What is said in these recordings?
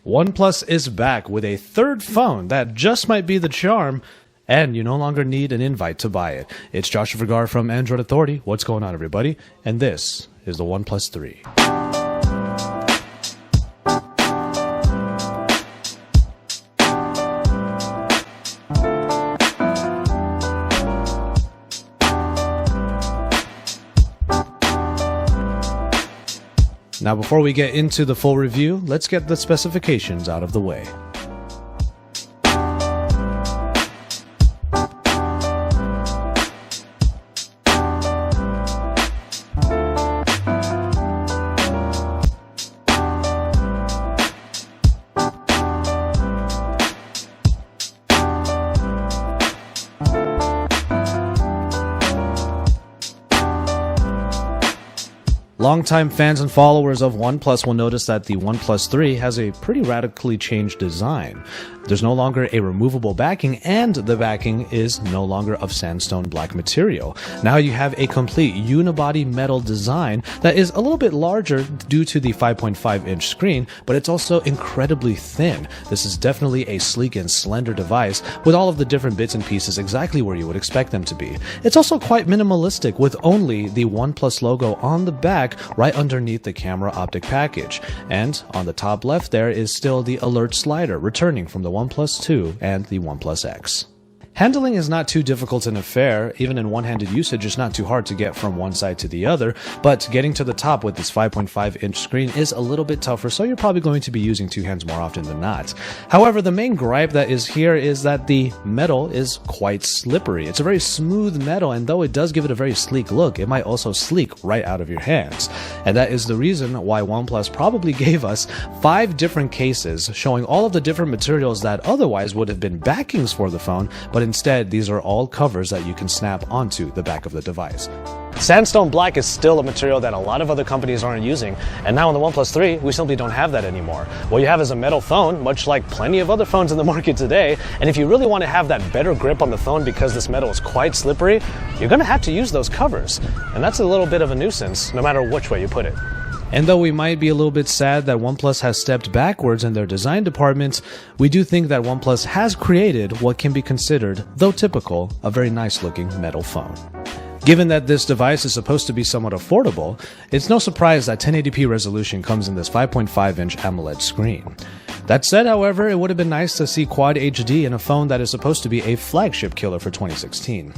OnePlus is back with a third phone that just might be the charm, and you no longer need an invite to buy it. It's Joshua Vergara from Android Authority. What's going on, everybody? And this is the OnePlus 3. Now, before we get into the full review, let's get the specifications out of the way. Longtime fans and followers of OnePlus will notice that the OnePlus 3 has a pretty radically changed design. There's no longer a removable backing, and the backing is no longer of sandstone black material. Now you have a complete unibody metal design that is a little bit larger due to the 5.5-inch screen, but it's also incredibly thin. This is definitely a sleek and slender device with all of the different bits and pieces exactly where you would expect them to be. It's also quite minimalistic with only the OnePlus logo on the back right underneath the camera optic package. And on the top left there is still the alert slider returning from the OnePlus 2 and the OnePlus X. Handling is not too difficult an affair. Even in one-handed usage, it's not too hard to get from one side to the other, but getting to the top with this 5.5-inch screen is a little bit tougher, so you're probably going to be using two hands more often than not. However, the main gripe that is here is that the metal is quite slippery. It's a very smooth metal, and though it does give it a very sleek look, it might also sleek right out of your hands. And that is the reason why OnePlus probably gave us 5 different cases showing all of the different materials that otherwise would have been backings for the phone, but instead, these are all covers that you can snap onto the back of the device. Sandstone black is still a material that a lot of other companies aren't using, and now on the OnePlus 3, we simply don't have that anymore. What you have is a metal phone, much like plenty of other phones in the market today, and if you really want to have that better grip on the phone because this metal is quite slippery, you're going to have to use those covers, and that's a little bit of a nuisance, no matter which way you put it. And though we might be a little bit sad that OnePlus has stepped backwards in their design department, we do think that OnePlus has created what can be considered, though typical, a very nice looking metal phone. Given that this device is supposed to be somewhat affordable, it's no surprise that 1080p resolution comes in this 5.5-inch AMOLED screen. That said, however, it would have been nice to see Quad HD in a phone that is supposed to be a flagship killer for 2016.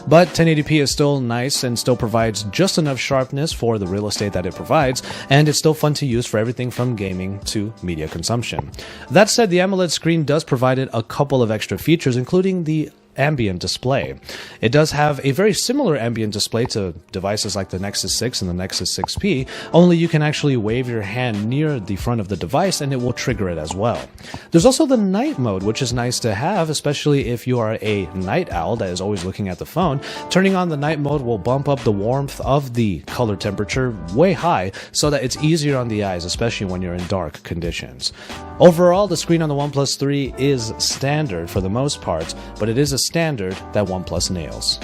But 1080p is still nice and still provides just enough sharpness for the real estate that it provides, and it's still fun to use for everything from gaming to media consumption. That said, the AMOLED screen does provide a couple of extra features, including the ambient display. It does have a very similar ambient display to devices like the Nexus 6 and the Nexus 6P, only you can actually wave your hand near the front of the device and it will trigger it as well. There's also the night mode, which is nice to have, especially if you are a night owl that is always looking at the phone. Turning on the night mode will bump up the warmth of the color temperature way high so that it's easier on the eyes, especially when you're in dark conditions. Overall, the screen on the OnePlus 3 is standard for the most part, but it is a standard that OnePlus nails.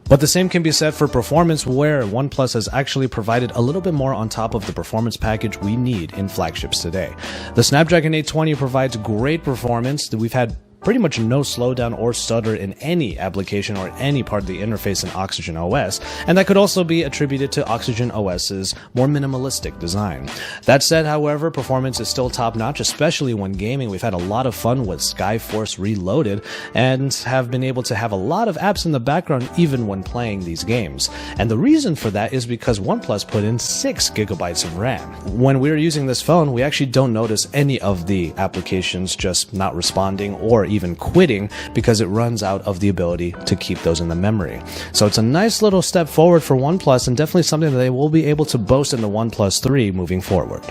But the same can be said for performance, where OnePlus has actually provided a little bit more on top of the performance package we need in flagships today. The Snapdragon 820 provides great performance. We've had pretty much no slowdown or stutter in any application or any part of the interface in Oxygen OS, and that could also be attributed to Oxygen OS's more minimalistic design. That said, however, performance is still top-notch, especially when gaming. We've had a lot of fun with Skyforce Reloaded and have been able to have a lot of apps in the background even when playing these games. And the reason for that is because OnePlus put in 6 GB of RAM. When we're using this phone, we actually don't notice any of the applications just not responding or even quitting because it runs out of the ability to keep those in the memory. So it's a nice little step forward for OnePlus, and definitely something that they will be able to boast in the OnePlus 3 moving forward.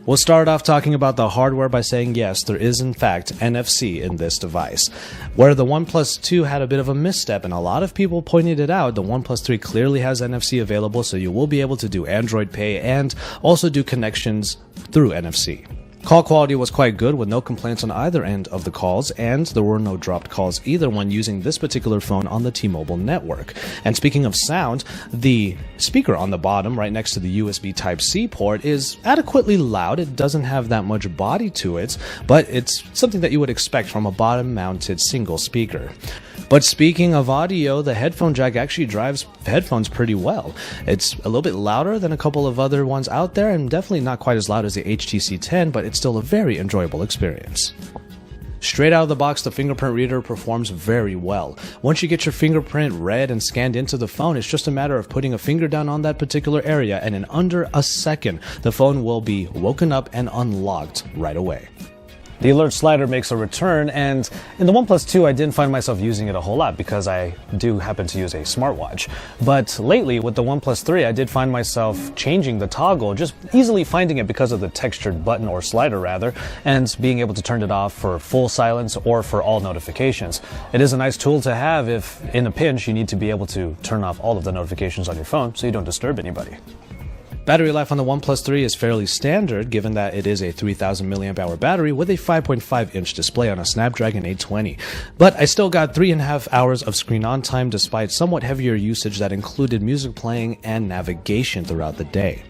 We'll start off talking about the hardware by saying yes, there is in fact NFC in this device. Where the OnePlus 2 had a bit of a misstep, and a lot of people pointed it out, the OnePlus 3 clearly has NFC available, so you will be able to do Android Pay and also do connections through NFC. Call quality was quite good with no complaints on either end of the calls, and there were no dropped calls either when using this particular phone on the T-Mobile network. And speaking of sound, the speaker on the bottom right next to the USB Type-C port is adequately loud. It doesn't have that much body to it, but it's something that you would expect from a bottom-mounted single speaker. But speaking of audio, the headphone jack actually drives headphones pretty well. It's a little bit louder than a couple of other ones out there, and definitely not quite as loud as the HTC 10, but it's still a very enjoyable experience. Straight out of the box, the fingerprint reader performs very well. Once you get your fingerprint read and scanned into the phone, it's just a matter of putting a finger down on that particular area, and in under a second, the phone will be woken up and unlocked right away. The alert slider makes a return, and in the OnePlus 2 I didn't find myself using it a whole lot because I do happen to use a smartwatch. But lately with the OnePlus 3 I did find myself changing the toggle, just easily finding it because of the textured button or slider rather, and being able to turn it off for full silence or for all notifications. It is a nice tool to have if in a pinch you need to be able to turn off all of the notifications on your phone so you don't disturb anybody. Battery life on the OnePlus 3 is fairly standard given that it is a 3000 mAh battery with a 5.5-inch display on a Snapdragon 820. But I still got 3.5 hours of screen on time despite somewhat heavier usage that included music playing and navigation throughout the day.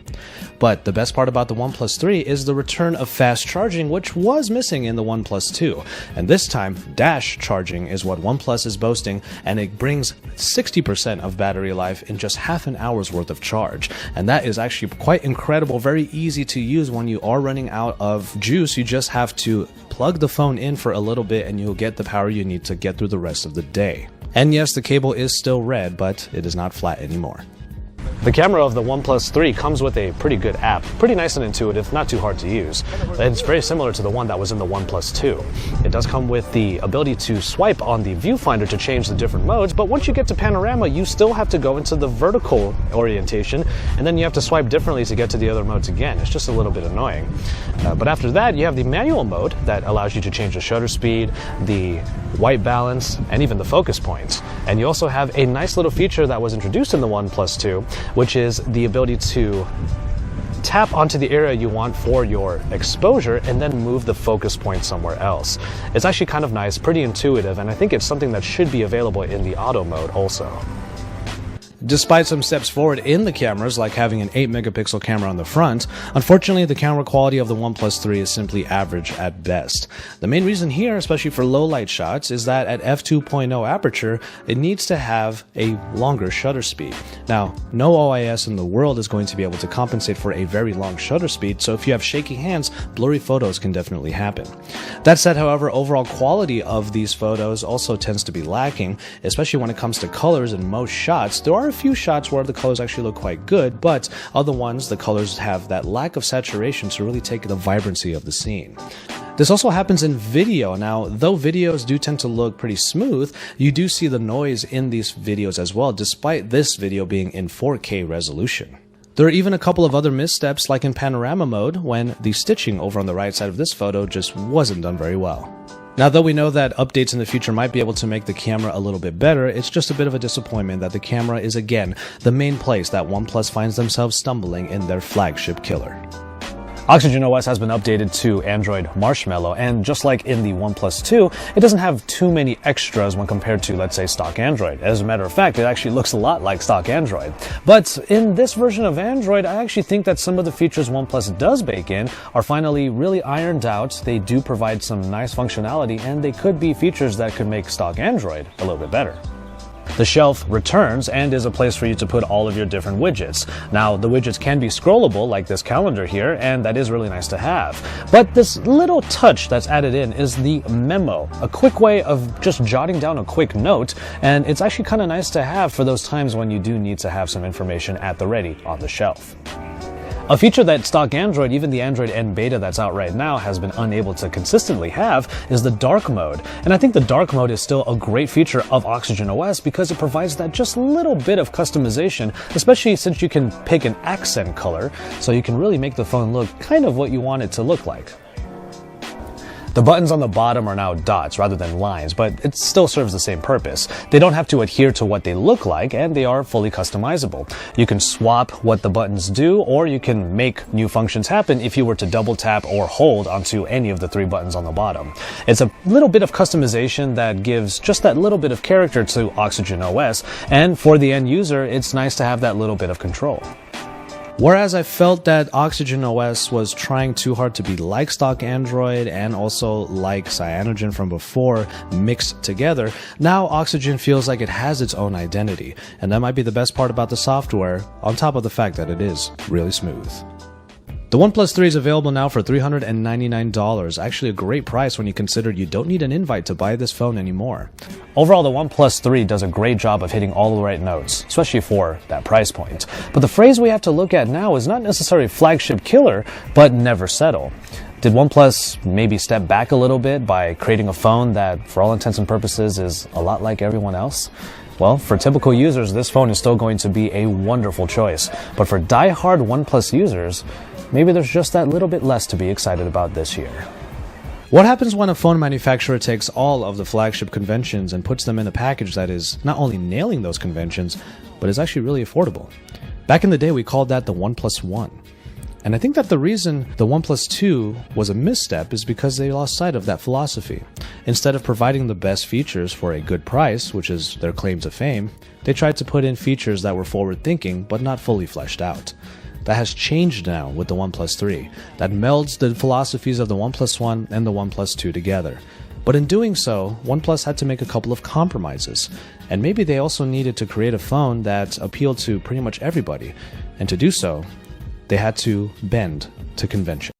But the best part about the OnePlus 3 is the return of fast charging, which was missing in the OnePlus 2. And this time, dash charging is what OnePlus is boasting, and it brings 60% of battery life in just half an hour's worth of charge. And that is actually quite incredible, very easy to use when you are running out of juice. You just have to plug the phone in for a little bit and you'll get the power you need to get through the rest of the day. And yes, the cable is still red, but it is not flat anymore. The camera of the OnePlus 3 comes with a pretty good app, pretty nice and intuitive, not too hard to use. And it's very similar to the one that was in the OnePlus 2. It does come with the ability to swipe on the viewfinder to change the different modes, but once you get to panorama, you still have to go into the vertical orientation, and then you have to swipe differently to get to the other modes again. It's just a little bit annoying. But after that, you have the manual mode that allows you to change the shutter speed, the white balance, and even the focus points. And you also have a nice little feature that was introduced in the OnePlus 2, which is the ability to tap onto the area you want for your exposure and then move the focus point somewhere else. It's actually kind of nice, pretty intuitive, and I think it's something that should be available in the auto mode also. Despite some steps forward in the cameras, like having an 8-megapixel camera on the front, unfortunately the camera quality of the OnePlus 3 is simply average at best. The main reason here, especially for low light shots, is that at f2.0 aperture, it needs to have a longer shutter speed. Now, no OIS in the world is going to be able to compensate for a very long shutter speed, so if you have shaky hands, blurry photos can definitely happen. That said, however, overall quality of these photos also tends to be lacking, especially when it comes to colors in most shots. There are a few shots where the colors actually look quite good, but other ones, the colors have that lack of saturation to really take the vibrancy of the scene. This also happens in video. Now, though videos do tend to look pretty smooth, you do see the noise in these videos as well, despite this video being in 4K resolution. There are even a couple of other missteps, like in panorama mode, when the stitching over on the right side of this photo just wasn't done very well. Now, though we know that updates in the future might be able to make the camera a little bit better, it's just a bit of a disappointment that the camera is again the main place that OnePlus finds themselves stumbling in their flagship killer. Oxygen OS has been updated to Android Marshmallow, and just like in the OnePlus 2, it doesn't have too many extras when compared to, let's say, stock Android. As a matter of fact, it actually looks a lot like stock Android. But in this version of Android, I actually think that some of the features OnePlus does bake in are finally really ironed out. They do provide some nice functionality, and they could be features that could make stock Android a little bit better. The shelf returns and is a place for you to put all of your different widgets. Now, the widgets can be scrollable like this calendar here, and that is really nice to have. But this little touch that's added in is the memo, a quick way of just jotting down a quick note, and it's actually kind of nice to have for those times when you do need to have some information at the ready on the shelf. A feature that stock Android, even the Android N beta that's out right now, has been unable to consistently have is the dark mode. And I think the dark mode is still a great feature of Oxygen OS because it provides that just little bit of customization, especially since you can pick an accent color, so you can really make the phone look kind of what you want it to look like. The buttons on the bottom are now dots rather than lines, but it still serves the same purpose. They don't have to adhere to what they look like, and they are fully customizable. You can swap what the buttons do, or you can make new functions happen if you were to double tap or hold onto any of the 3 buttons on the bottom. It's a little bit of customization that gives just that little bit of character to Oxygen OS, and for the end user, it's nice to have that little bit of control. Whereas I felt that Oxygen OS was trying too hard to be like stock Android and also like Cyanogen from before mixed together, now Oxygen feels like it has its own identity, and that might be the best part about the software, on top of the fact that it is really smooth. The OnePlus 3 is available now for $399, actually a great price when you consider you don't need an invite to buy this phone anymore. Overall, the OnePlus 3 does a great job of hitting all the right notes, especially for that price point. But the phrase we have to look at now is not necessarily flagship killer, but never settle. Did OnePlus maybe step back a little bit by creating a phone that, for all intents and purposes, is a lot like everyone else? Well, for typical users, this phone is still going to be a wonderful choice. But for die-hard OnePlus users, maybe there's just that little bit less to be excited about this year. What happens when a phone manufacturer takes all of the flagship conventions and puts them in a package that is not only nailing those conventions, but is actually really affordable? Back in the day, we called that the OnePlus One. And I think that the reason the OnePlus 2 was a misstep is because they lost sight of that philosophy. Instead of providing the best features for a good price, which is their claim to fame, they tried to put in features that were forward-thinking but not fully fleshed out. That has changed now with the OnePlus 3, that melds the philosophies of the OnePlus 1 and the OnePlus 2 together. But in doing so, OnePlus had to make a couple of compromises, and maybe they also needed to create a phone that appealed to pretty much everybody, and to do so, they had to bend to convention.